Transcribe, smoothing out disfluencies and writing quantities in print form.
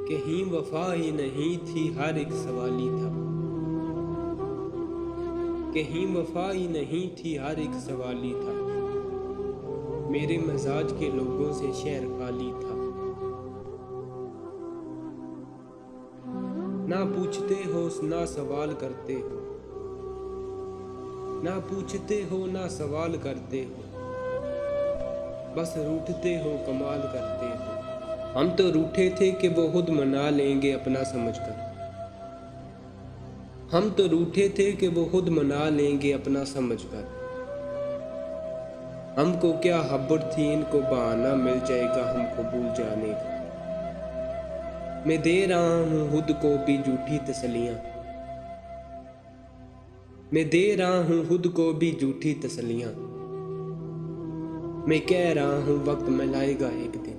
कहीं वफा ही नहीं थी, हर एक सवाली था। कहीं वफा ही नहीं थी, हर एक सवाली था। मेरे मजाज के लोगों से शहर खाली था। ना पूछते हो ना सवाल करते हो, ना पूछते हो ना सवाल करते हो, बस रूठते हो कमाल करते हो। हम तो रूठे थे कि वो खुद मना लेंगे अपना समझकर। हम तो रूठे थे कि वो खुद मना लेंगे अपना समझकर। हमको क्या खबर थी इनको बहाना मिल जाएगा हमको भूल जाने का। मैं दे रहा हूँ खुद को भी झूठी तसलियाँ। मैं दे रहा हूँ खुद को भी झूठी तसलियाँ। मैं कह रहा हूँ वक्त मिलाएगा एक दिन।